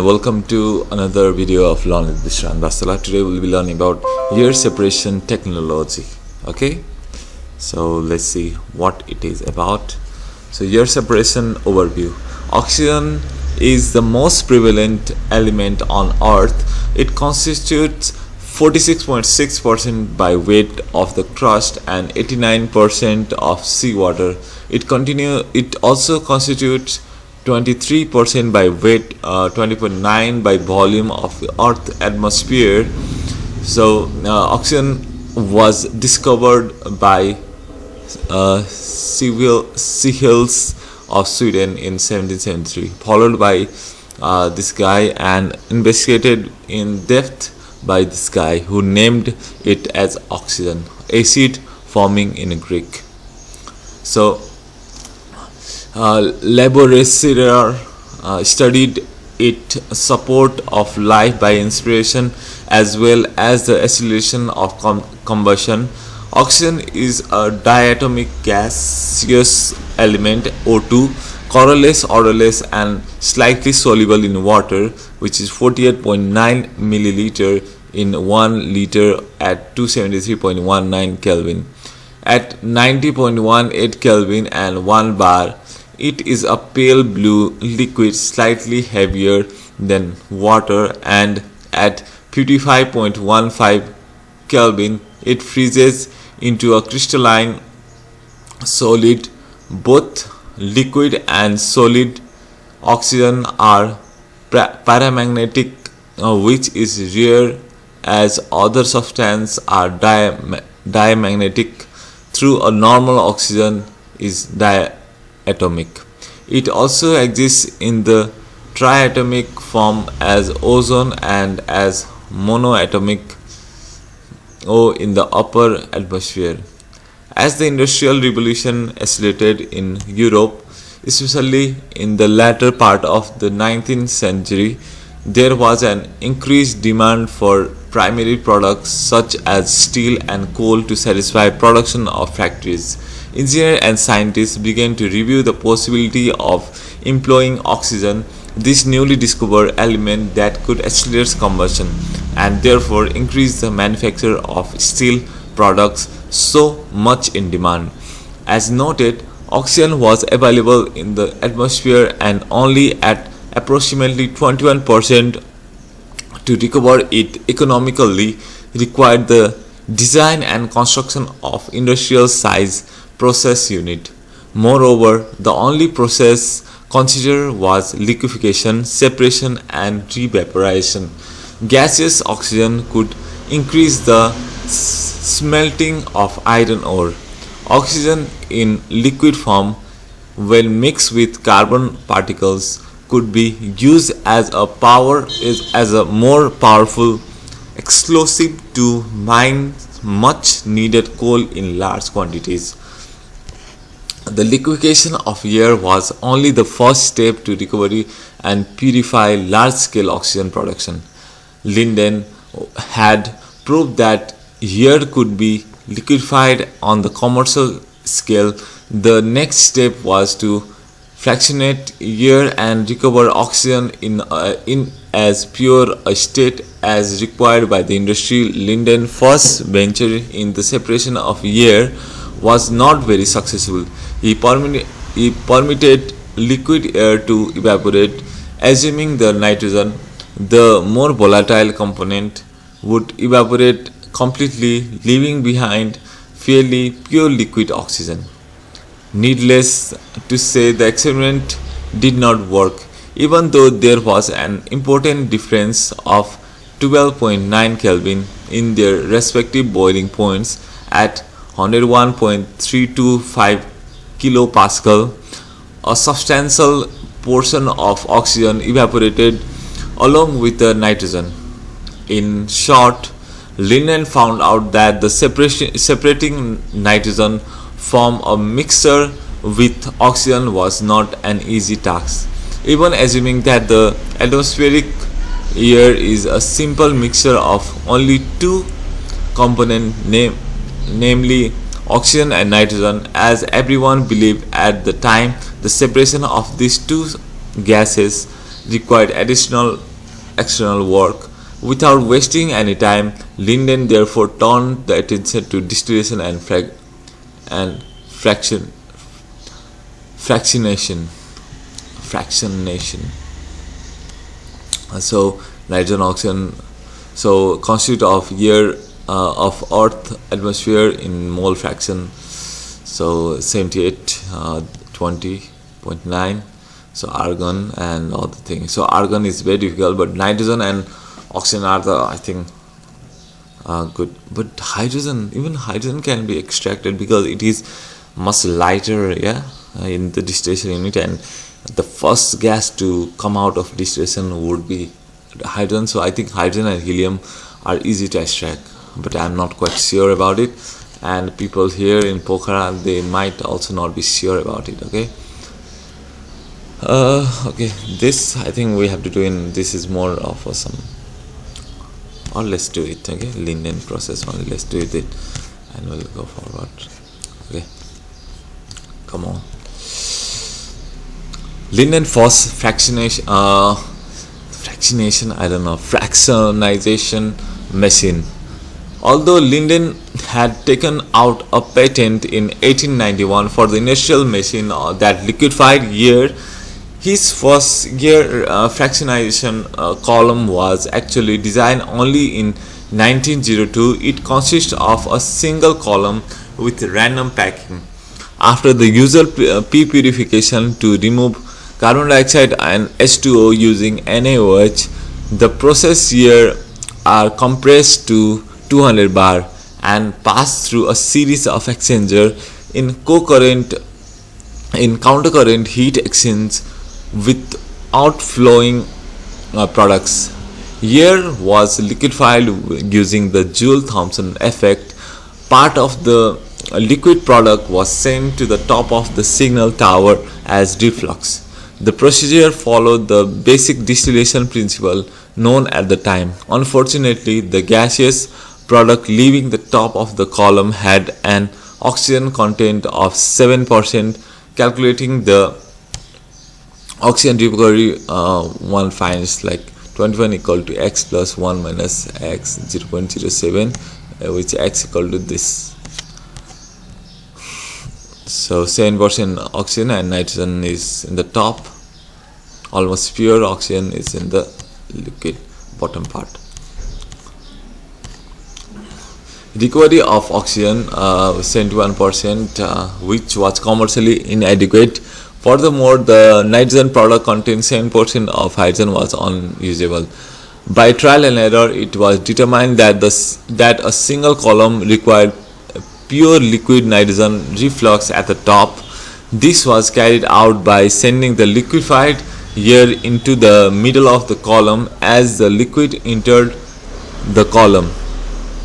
welcome to another video of Learn with Bishran Basala. Today we'll be learning about air separation technology. Okay, so let's see what it is about. So air separation overview. Oxygen is the most prevalent element on Earth. It constitutes 46.6% by weight of the crust and 89% of seawater. It also constitutes 23% by weight, 20.9 by volume of the Earth atmosphere. So oxygen was discovered by seals of Sweden in 1773, followed by this guy and investigated in depth by this guy who named it as oxygen, acid forming in Greek. So Lavoisier studied its support of life by inspiration as well as the acceleration of combustion. Oxygen is a diatomic gaseous element, O2, colorless, odorless, and slightly soluble in water, which is 48.9 milliliter in 1 liter at 273.19 Kelvin. At 90.18 Kelvin and 1 bar, it is a pale blue liquid slightly heavier than water, and at 55.15 Kelvin it freezes into a crystalline solid. Both liquid and solid oxygen are paramagnetic, which is rare as other substances are diamagnetic. Through a normal oxygen is diatomic. It also exists in the triatomic form as ozone and as monoatomic O in the upper atmosphere. As the Industrial Revolution accelerated in Europe, especially in the latter part of the 19th century, there was an increased demand for primary products such as steel and coal to satisfy production of factories. Engineers and scientists began to review the possibility of employing oxygen, this newly discovered element that could accelerate combustion and therefore increase the manufacture of steel products so much in demand. As noted, oxygen was available in the atmosphere and only at approximately 21%. To recover it economically required the design and construction of industrial size process unit. Moreover, the only process considered was liquefaction, separation, and revaporation. Gaseous oxygen could increase the smelting of iron ore. Oxygen in liquid form, when mixed with carbon particles, could be used as a more powerful explosive to mine much needed coal in large quantities. The liquefaction of air was only the first step to recovery and purify large-scale oxygen production. Linden had proved that air could be liquefied on the commercial scale. The next step was to fractionate air and recover oxygen in as pure a state as required by the industry. Linden's first venture in the separation of air was not very successful. He permitted liquid air to evaporate, assuming the nitrogen, the more volatile component, would evaporate completely, leaving behind fairly pure liquid oxygen. Needless to say, the experiment did not work, even though there was an important difference of 12.9 Kelvin in their respective boiling points. At 101.325 kilopascal, a substantial portion of oxygen evaporated along with the nitrogen. In short, Linden found out that the separating nitrogen from a mixture with oxygen was not an easy task. Even assuming that the atmospheric air is a simple mixture of only two components, namely oxygen and nitrogen, as everyone believed at the time, the separation of these two gases required additional external work. Without wasting any time, Linden therefore turned the attention to distillation and fraction fractionation. So nitrogen, oxygen, so constitute of air of Earth atmosphere in mole fraction. So 78 20.9. So argon and all the things. So argon is very difficult, but nitrogen and oxygen are the, I think, good. But hydrogen, even hydrogen can be extracted because it is much lighter, yeah, in the distillation unit, and the first gas to come out of distillation would be hydrogen. So I think hydrogen and helium are easy to extract, but I am not quite sure about it, and people here in Pokhara, they might also not be sure about it. Okay. Okay, this I think we have to do in, this is more of some, or let's do it. Okay, Linden process only, let's do it and we'll go forward. Okay, come on. Linden first fractionation I don't know, fractionization machine. Although Linden had taken out a patent in 1891 for the industrial machine that liquefied air, his first gear fractionization column was actually designed only in 1902. It consists of a single column with random packing. After the usual purification to remove carbon dioxide and H2O using NaOH, the process here are compressed to 200 bar and pass through a series of exchanger in countercurrent heat exchange with outflowing products. Air was liquefied using the Joule-Thomson effect. Part of the liquid product was sent to the top of the signal tower as reflux. The procedure followed the basic distillation principle known at the time. Unfortunately, the gaseous product leaving the top of the column had an oxygen content of 7%. Calculating the oxygen recovery, one finds like 21 equal to x plus 1 minus x 0.07, which x equal to this. So 7% oxygen and nitrogen is in the top, almost pure oxygen is in the liquid bottom part. Recovery of oxygen 71%, which was commercially inadequate. Furthermore, the nitrogen product contained 7% of hydrogen was unusable. By trial and error, it was determined that a single column required pure liquid nitrogen reflux at the top. This was carried out by sending the liquefied air into the middle of the column. As the liquid entered the column,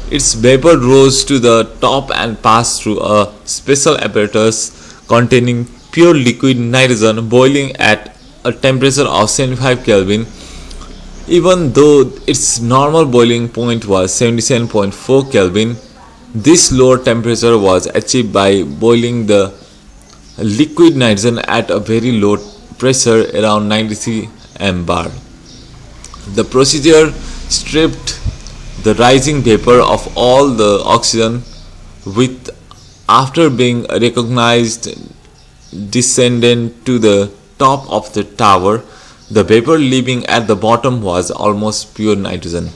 its vapor rose to the top and passed through a special apparatus containing pure liquid nitrogen boiling at a temperature of 75 Kelvin. Even though its normal boiling point was 77.4 Kelvin, this lower temperature was achieved by boiling the liquid nitrogen at a very low pressure, around 93 mbar. The procedure stripped the rising vapor of all the oxygen, with, after being recognized, descended to the top of the tower. The vapor leaving at the bottom was almost pure nitrogen.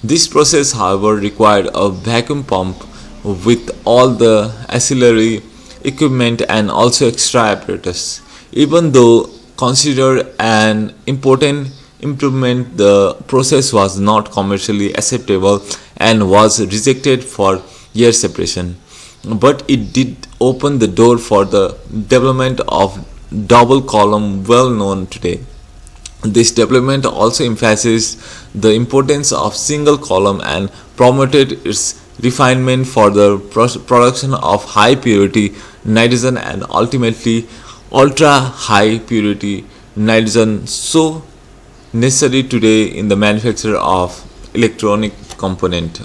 This process, however, required a vacuum pump with all the ancillary equipment and also extra apparatus. Even though considered an important improvement, the process was not commercially acceptable and was rejected for air separation. But it did open the door for the development of double column well known today. This development also emphasized the importance of single column and promoted its refinement for the production of high purity nitrogen and ultimately ultra high purity nitrogen, so necessary today in the manufacture of electronic component.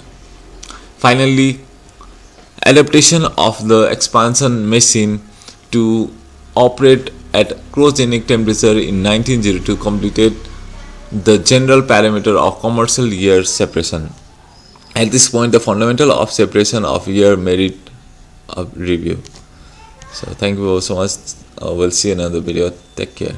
Finally, adaptation of the expansion machine to operate at cryogenic temperature in 1902 completed the general parameter of commercial year separation. At this point, the fundamental of separation of year merit of review. So thank you so much. We'll see you in another video. Take care.